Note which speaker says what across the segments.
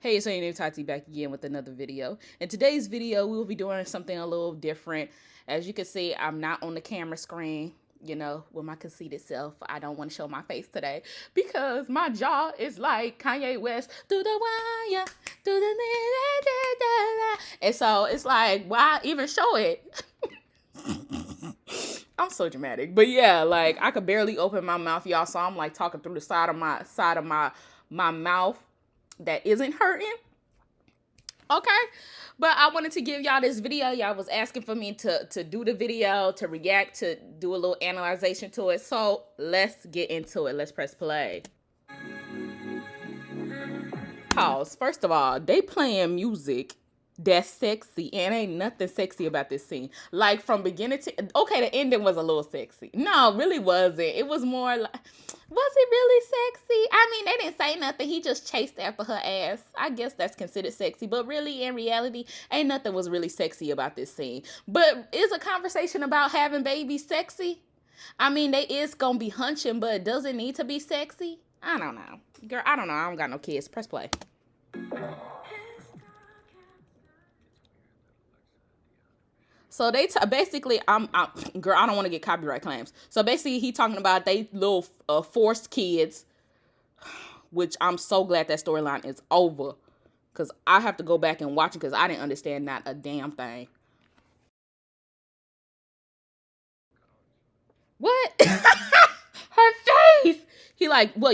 Speaker 1: Hey, it's Ohyonametaty back again with another video. In today's video, we will be doing something a little different. As you can see, I'm not on the camera screen, with my conceited self. I don't want to show my face today because my jaw is like Kanye West, through the wire, through the... And so it's like, why even show it? I'm so dramatic. But yeah, like I could barely open my mouth, y'all. So I'm like talking through the side of my mouth that isn't hurting. Okay. But I wanted to give y'all this video. Y'all was asking for me to do the video, to react, to do a little analyzation to it. So let's get into it. Let's press play. Pause. First of all, they playing music that's sexy, and ain't nothing sexy about this scene. Like from beginning to okay, the ending was a little sexy. No, really wasn't. It was more like, was it really sexy? I mean, they didn't say nothing. He just chased after her ass. I guess that's considered sexy, but really, in reality, ain't nothing was really sexy about this scene. But is a conversation about having babies sexy? I mean, they is gonna be hunching, but does it need to be sexy? I don't know, girl. I don't know. I don't got no kids. Press play. So they basically, girl, I don't want to get copyright claims. So basically, he talking about they little forced kids, which I'm so glad that storyline is over, because I have to go back and watch it because I didn't understand not a damn thing. What? Her face. He like, well,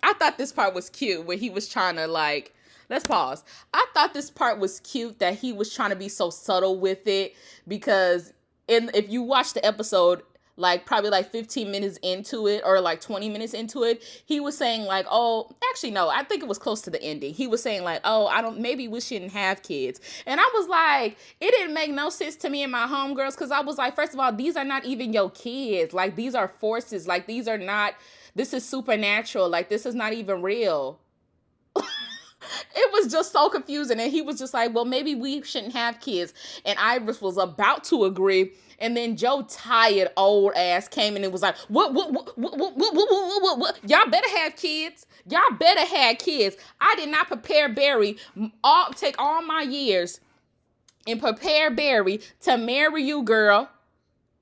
Speaker 1: I thought this part was cute where he was trying to like, let's pause. I thought this part was cute that he was trying to be so subtle with it because if you watch the episode, like probably like 15 minutes into it or like 20 minutes into it, he was saying like, oh, actually no, I think it was close to the ending. He was saying like, oh, maybe we shouldn't have kids. And I was like, it didn't make no sense to me and my homegirls because I was like, first of all, these are not even your kids. Like these are forces. Like these are not, this is supernatural. Like this is not even real. It was just so confusing. And he was just like, well, maybe we shouldn't have kids. And Iris was about to agree. And then Joe, tired old ass, came in and was like, what? Y'all better have kids. Y'all better have kids. I did not prepare Barry, take all my years and prepare Barry to marry you, girl.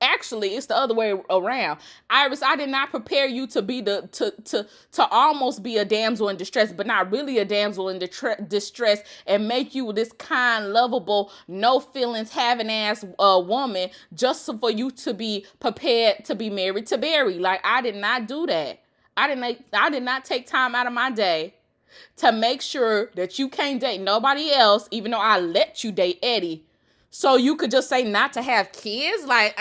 Speaker 1: Actually, it's the other way around. Iris, I did not prepare you to be to almost be a damsel in distress, but not really a damsel in distress, and make you this kind, lovable, no feelings having ass woman just for you to be prepared to be married to Barry. Like I did not do that. I did not take time out of my day to make sure that you can't date nobody else, even though I let you date Eddie. So you could just say not to have kids? Like,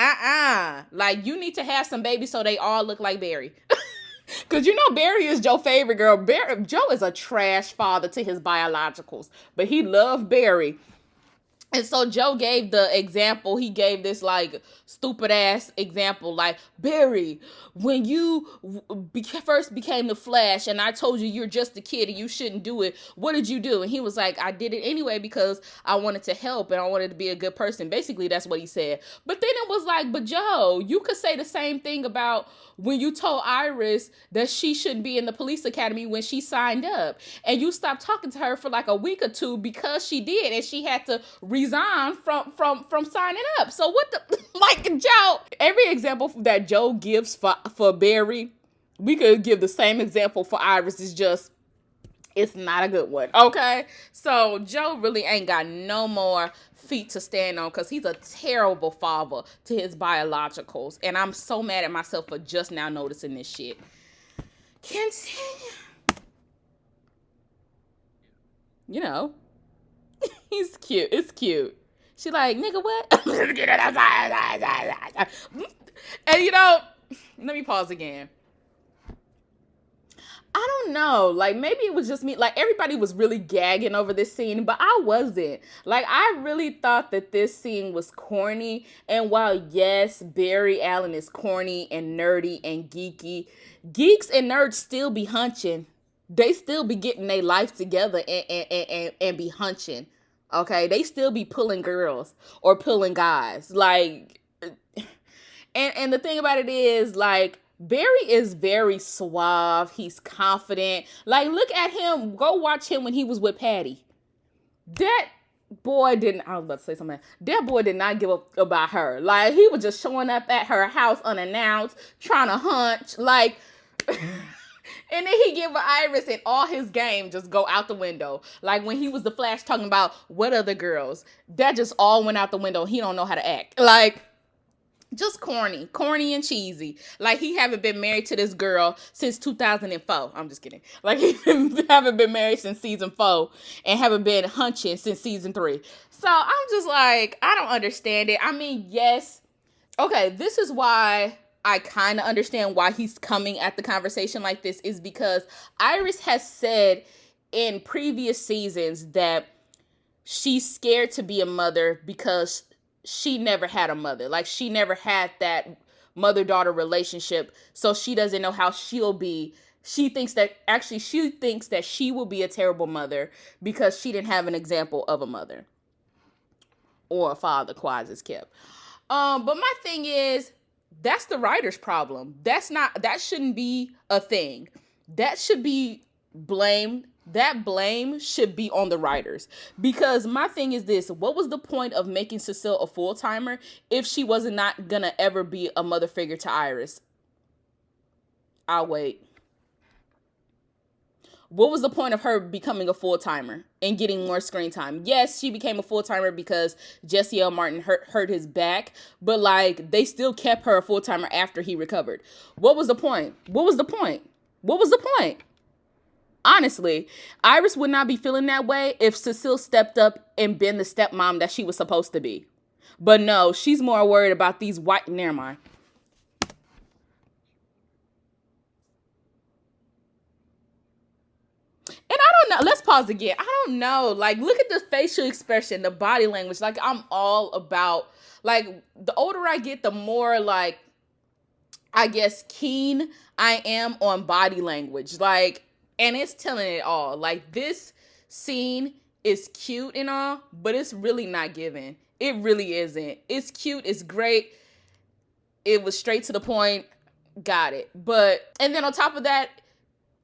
Speaker 1: Like, you need to have some babies so they all look like Barry. Because Barry is Joe's favorite girl. Joe is a trash father to his biologicals. But he loved Barry. And so Joe gave the example. He gave this like stupid ass example, like, Barry, when you first became the Flash and I told you you're just a kid and you shouldn't do it, what did you do? And he was like, I did it anyway because I wanted to help and I wanted to be a good person. Basically, that's what he said. But then it was like, but Joe, you could say the same thing about when you told Iris that she shouldn't be in the police academy when she signed up. And you stopped talking to her for like a week or two because she did. And she had to resign from signing up. So what the, like Joe, every example that Joe gives for Barry, we could give the same example for Iris. It's just, it's not a good one. Okay. So Joe really ain't got no more feet to stand on because he's a terrible father to his biologicals. And I'm so mad at myself for just now noticing this shit. Continue. He's cute. It's cute. She like, nigga, what? And let me pause again. I don't know. Like, maybe it was just me. Like, everybody was really gagging over this scene, but I wasn't. Like, I really thought that this scene was corny. And while, yes, Barry Allen is corny and nerdy and geeky, geeks and nerds still be hunching. They still be getting their life together and be hunching. Okay? They still be pulling girls or pulling guys. Like, and the thing about it is, like, Barry is very suave. He's confident. Like, look at him. Go watch him when he was with Patty. That boy didn't, I was about to say something. That boy did not give up about her. Like, he was just showing up at her house unannounced, trying to hunch. Like, and then he give Iris and all his game just go out the window. Like when he was the Flash talking about what other girls, that just all went out the window. He don't know how to act. Like, just corny and cheesy. Like he haven't been married to this girl since 2004. I'm just kidding. Like he haven't been married since season 4 and haven't been hunching since season 3. So I'm just like, I don't understand it. I mean, yes. Okay, this is why I kind of understand why he's coming at the conversation like this, is because Iris has said in previous seasons that she's scared to be a mother because she never had a mother. Like, she never had that mother-daughter relationship, so she doesn't know how she'll be. She thinks that she will be a terrible mother because she didn't have an example of a mother or a father, Quaz is kept. But my thing is, that's the writer's problem. That shouldn't be a thing. That should be blamed. That blame should be on the writers. Because my thing is this: what was the point of making Cecile a full-timer if she wasn't not gonna ever be a mother figure to Iris? I'll wait. What was the point of her becoming a full-timer and getting more screen time? Yes, she became a full-timer because Jesse L. Martin hurt his back, but like they still kept her a full-timer after he recovered. What was the point? What was the point? What was the point? Honestly, Iris would not be feeling that way if Cecile stepped up and been the stepmom that she was supposed to be. But no, she's more worried about these white... Never mind. And I don't know. Let's pause again. I don't know. Like, look at the facial expression, the body language. Like, I'm all about... Like, the older I get, the more, like, I guess, keen I am on body language. Like... And it's telling it all. Like, this scene is cute and all, but it's really not giving. It really isn't. It's cute. It's great. It was straight to the point. Got it. But, and then on top of that,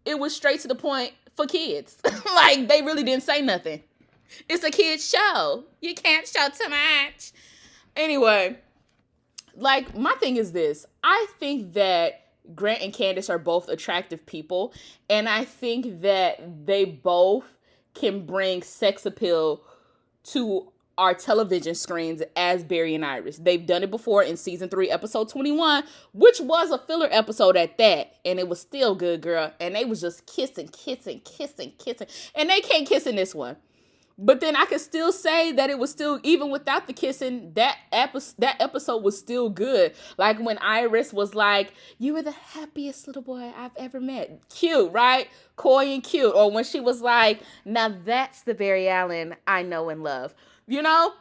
Speaker 1: it was straight to the point for kids. Like, they really didn't say nothing. It's a kid's show. You can't show too much. Anyway, like, my thing is this. I think that Grant and Candace are both attractive people, and I think that they both can bring sex appeal to our television screens as Barry and Iris. They've done it before in season 3, episode 21, which was a filler episode at that, and it was still good, girl. And they was just kissing, and they can't kiss in this one. But then I could still say that it was still, even without the kissing, that episode was still good. Like when Iris was like, "You were the happiest little boy I've ever met." Cute, right? Coy and cute. Or when she was like, "Now that's the Barry Allen I know and love." You know?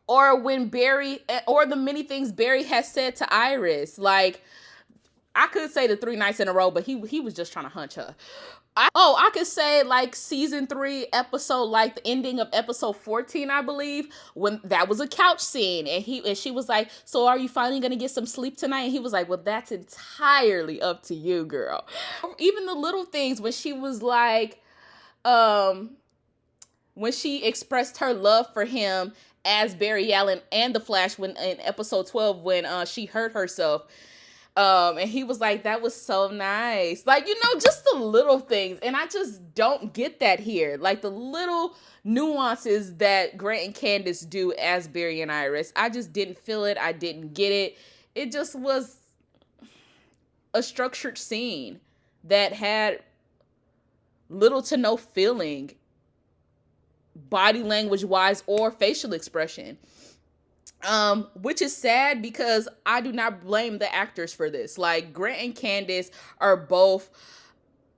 Speaker 1: Or when Barry, or the many things Barry has said to Iris. Like, I could say the 3 nights in a row, but he was just trying to hunch her. I could say like season 3 episode, like the ending of episode 14, I believe, when that was a couch scene and she was like, "So are you finally going to get some sleep tonight?" And he was like, "Well, that's entirely up to you, girl." Even the little things when she was like, when she expressed her love for him as Barry Allen and the Flash when in episode 12, when she hurt herself. And he was like, "That was so nice." Like, you know, just the little things. And I just don't get that here. Like the little nuances that Grant and Candace do as Barry and Iris. I just didn't feel it. I didn't get it. It just was a structured scene that had little to no feeling, body language wise or facial expression. Which is sad because I do not blame the actors for this. Like, Grant and Candace are both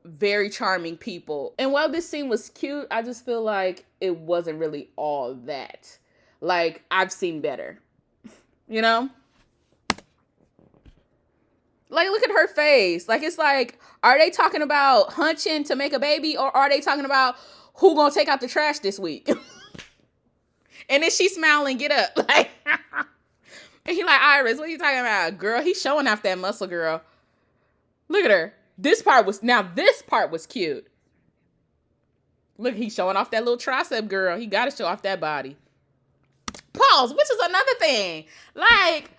Speaker 1: very charming people. And while this scene was cute, I just feel like it wasn't really all that. Like, I've seen better. You know? Like, look at her face. Like, it's like, are they talking about hunching to make a baby, or are they talking about who gonna take out the trash this week? And then she smiling, get up. Like, and he like, "Iris, what are you talking about? Girl, he's showing off that muscle, girl." Look at her. This part was cute. Look, he's showing off that little tricep, girl. He got to show off that body. Pause, which is another thing. Like,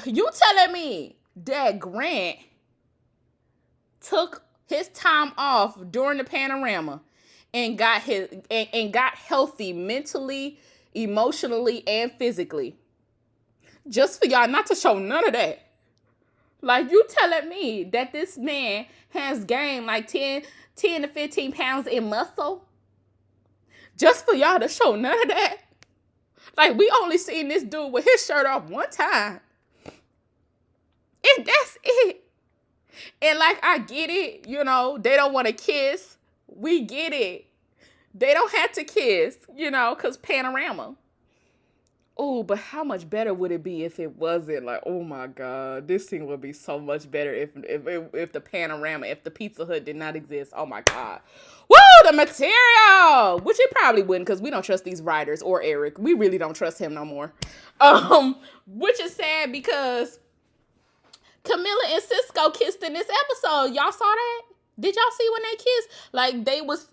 Speaker 1: you telling me that Grant took his time off during the panorama and got got healthy mentally, emotionally, and physically, just for y'all not to show none of that. Like, you telling me that this man has gained like 10 to 15 pounds in muscle just for y'all to show none of that? Like, we only seen this dude with his shirt off one time. And that's it. And like, I get it, you know, they don't want to kiss. We get it. They don't have to kiss, you know, because panorama. Oh, but how much better would it be if it wasn't? Like, oh my God, this scene would be so much better if the panorama, if the Pizza Hut did not exist. Oh my God. Woo, the material! Which it probably wouldn't, because we don't trust these writers or Eric. We really don't trust him no more. Which is sad because Camilla and Cisco kissed in this episode. Y'all saw that? Did y'all see when they kissed? Like, they was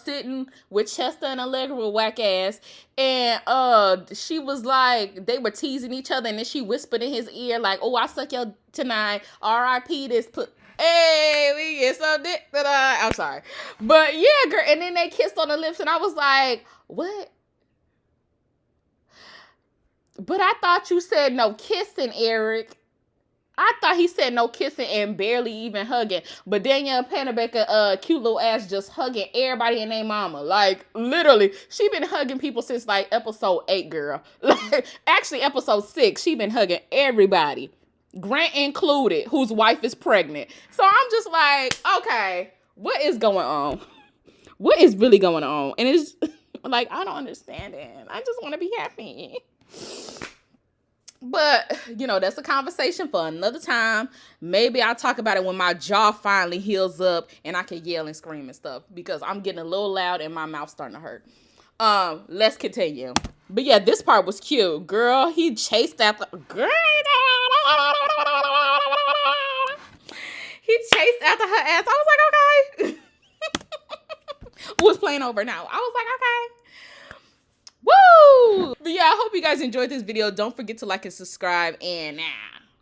Speaker 1: sitting with Chester and Allegra whack ass, and she was like, they were teasing each other, and then she whispered in his ear like, "Oh, I suck your tonight. R.I.P. this put. Hey, we get some dick tonight." I'm sorry, but yeah, girl. And then they kissed on the lips, and I was like, what? But I thought you said no kissing, Eric. I thought he said no kissing and barely even hugging. But Danielle Panabaker, cute little ass, just hugging everybody and their mama. Like, literally, she been hugging people since like episode 8, girl. Like, actually, episode 6, she been hugging everybody, Grant included, whose wife is pregnant. So I'm just like, okay, what is going on? What is really going on? And it's like, I don't understand it. I just want to be happy. But, you know, that's a conversation for another time. Maybe I'll talk about it when my jaw finally heals up and I can yell and scream and stuff, because I'm getting a little loud and my mouth's starting to hurt. Let's continue. But yeah, this part was cute. Girl, he chased after... He chased after her ass. I was like, okay. Who's playing over now? I was like, okay. Woo! But yeah, I hope you guys enjoyed this video. Don't forget to like and subscribe. And now.